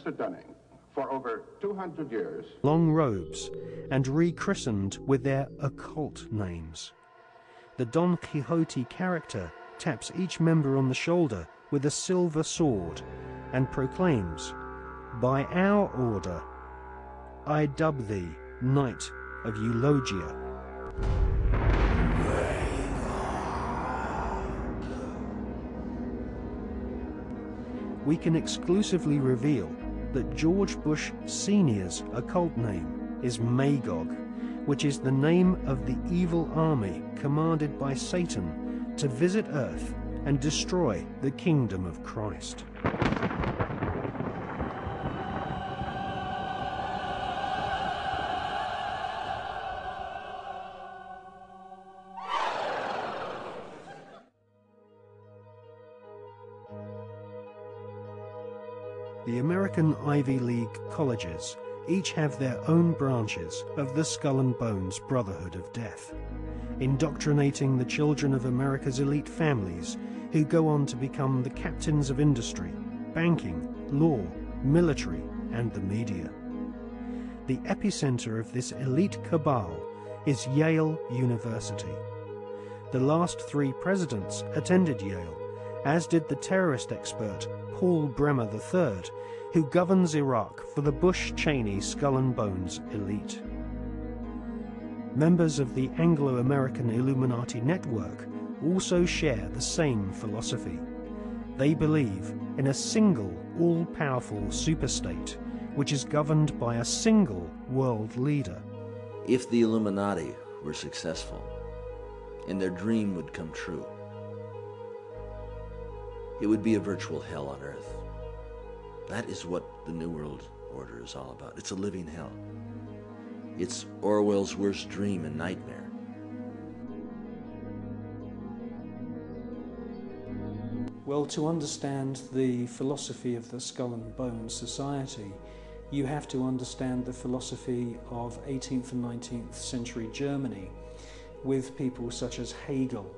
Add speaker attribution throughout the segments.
Speaker 1: Professor Dunning, for over 200 years,
Speaker 2: long robes and rechristened with their occult names. The Don Quixote character taps each member on the shoulder with a silver sword and proclaims, "By our order, I dub thee Knight of Eulogia." We can exclusively reveal that George Bush Sr.'s occult name is Magog, which is the name of the evil army commanded by Satan to visit Earth and destroy the kingdom of Christ. The American Ivy League colleges each have their own branches of the Skull and Bones Brotherhood of Death, indoctrinating the children of America's elite families who go on to become the captains of industry, banking, law, military, and the media. The epicenter of this elite cabal is Yale University. The last 3 presidents attended Yale, as did the terrorist expert Paul Bremer III, who governs Iraq for the Bush-Cheney Skull and Bones elite. Members of the Anglo-American Illuminati network also share the same philosophy. They believe in a single, all-powerful superstate, which is governed by a single world leader.
Speaker 3: If the Illuminati were successful, and their dream would come true, it would be a virtual hell on earth. That is what the New World Order is all about. It's a living hell. It's Orwell's worst dream and nightmare.
Speaker 2: Well, to understand the philosophy of the Skull and Bones Society, you have to understand the philosophy of 18th and 19th century Germany with people such as Hegel.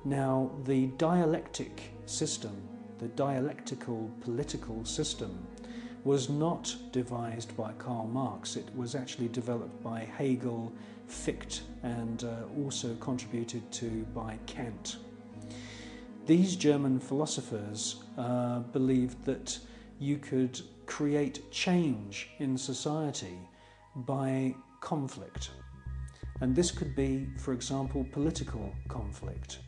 Speaker 2: Now, the dialectic system, the dialectical political system, was not devised by Karl Marx. It was actually developed by Hegel, Fichte, and also contributed to by Kant. These German philosophers believed that you could create change in society by conflict. And this could be, for example, political conflict.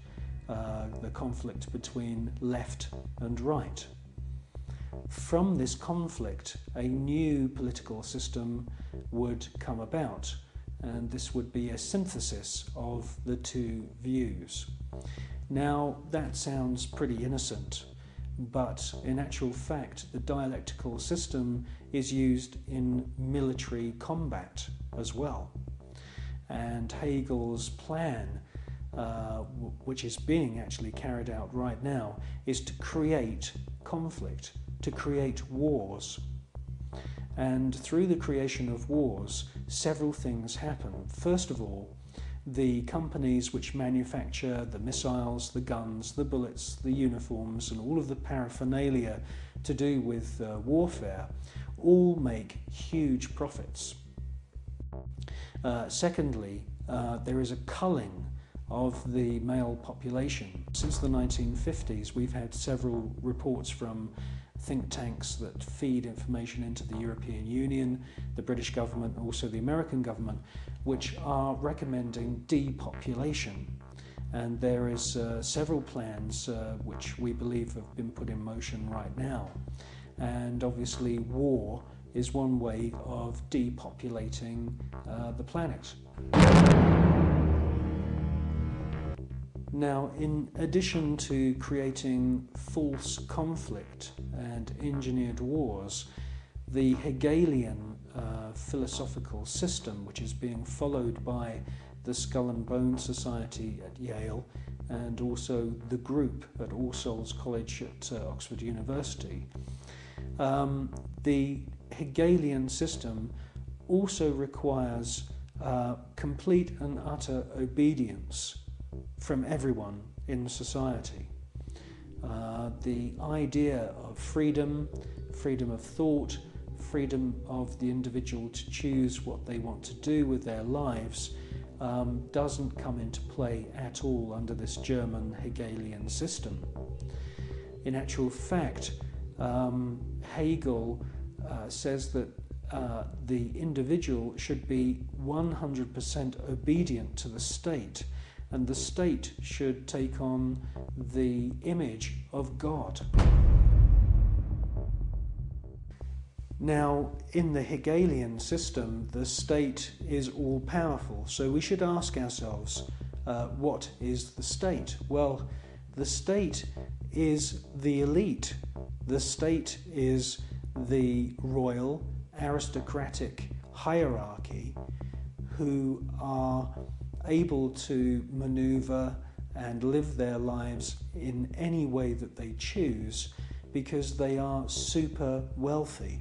Speaker 2: The conflict between left and right. From this conflict, a new political system would come about, and this would be a synthesis of the two views. Now, that sounds pretty innocent, but in actual fact, the dialectical system is used in military combat as well. And Hegel's plan, which is being actually carried out right now, is to create conflict, to create wars. And through the creation of wars, several things happen. First of all, the companies which manufacture the missiles, the guns, the bullets, the uniforms, and all of the paraphernalia to do with warfare, all make huge profits. Secondly, there is a culling of the male population. Since the 1950s, we've had several reports from think tanks that feed information into the European Union, the British government, also the American government, which are recommending depopulation. And there is several plans which we believe have been put in motion right now. And obviously war is one way of depopulating the planet. Now, in addition to creating false conflict and engineered wars, the Hegelian philosophical system, which is being followed by the Skull and Bones Society at Yale and also the group at All Souls College at Oxford University, the Hegelian system also requires complete and utter obedience from everyone in society. The idea of freedom freedom of thought, freedom of the individual to choose what they want to do with their lives, doesn't come into play at all under this German Hegelian system. In actual fact, Hegel says that the individual should be 100% obedient to the state, and the state should take on the image of God. Now, in the Hegelian system, the state is all-powerful, so we should ask ourselves, what is the state? Well, the state is the elite. The state is the royal, aristocratic hierarchy who are able to maneuver and live their lives in any way that they choose because they are super wealthy.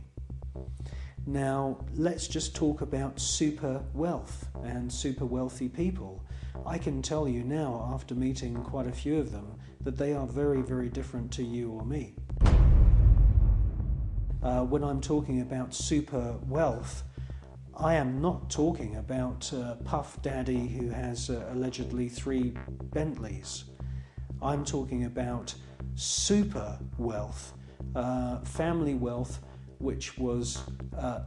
Speaker 2: Now, let's just talk about super wealth and super wealthy people. I can tell you now, after meeting quite a few of them, that they are very, very different to you or me. When I'm talking about super wealth, I am not talking about Puff Daddy who has allegedly 3 Bentleys. I'm talking about super wealth, family wealth, which was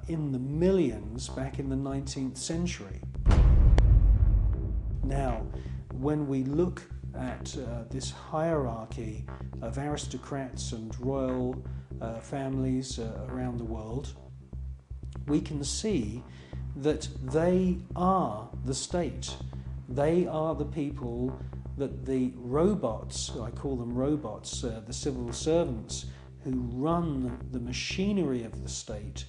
Speaker 2: in the millions back in the 19th century. Now, when we look at this hierarchy of aristocrats and royal families around the world, we can see that they are the state. They are the people that the robots, I call them robots, the civil servants who run the machinery of the state.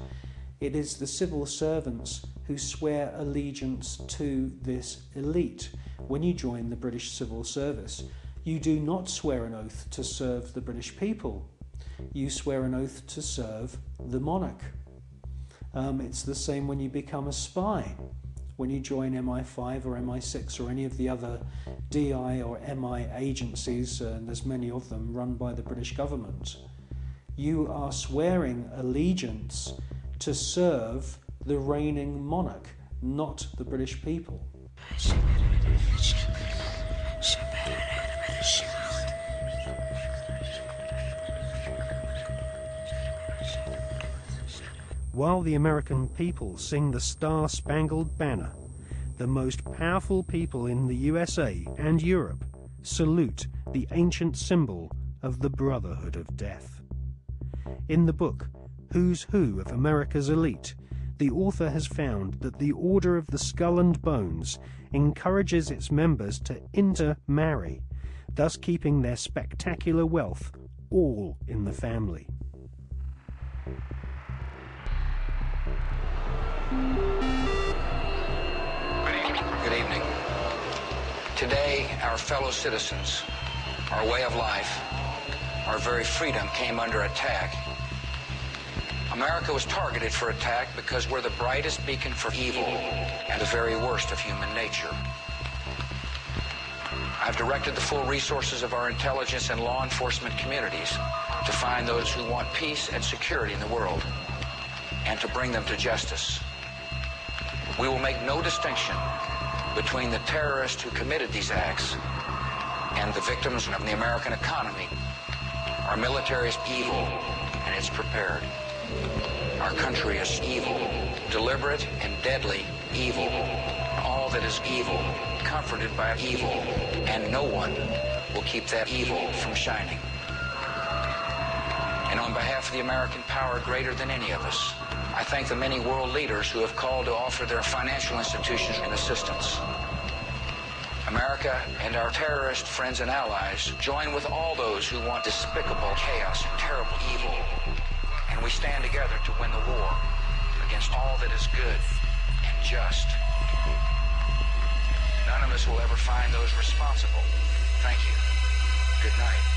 Speaker 2: It is the civil servants who swear allegiance to this elite. When you join the British Civil Service, you do not swear an oath to serve the British people. You swear an oath to serve the monarch. It's the same when you become a spy. When you join MI5 or MI6 or any of the other DI or MI agencies, and there's many of them run by the British government, you are swearing allegiance to serve the reigning monarch, not the British people.
Speaker 4: While the American people sing the Star-Spangled Banner, the most powerful people in the USA and Europe salute the ancient symbol of the Brotherhood of Death. In the book, Who's Who of America's Elite, the author has found that the Order of the Skull and Bones encourages its members to intermarry, thus keeping their spectacular wealth all in the family.
Speaker 5: Good evening. Today, our fellow citizens, our way of life, our very freedom came under attack. America was targeted for attack because we're the brightest beacon for evil and the very worst of human nature. I've directed the full resources of our intelligence and law enforcement communities to find those who want peace and security in the world and to bring them to justice. We will make no distinction between the terrorists who committed these acts and the victims of the American economy. Our military is evil, and it's prepared. Our country is evil, deliberate and deadly evil. All that is evil, comforted by evil, and no one will keep that evil from shining. And on behalf of the American power greater than any of us, I thank the many world leaders who have called to offer their financial institutions and assistance. America and our terrorist friends and allies join with all those who want despicable chaos and terrible evil. And we stand together to win the war against all that is good and just. None of us will ever find those responsible. Thank you. Good night.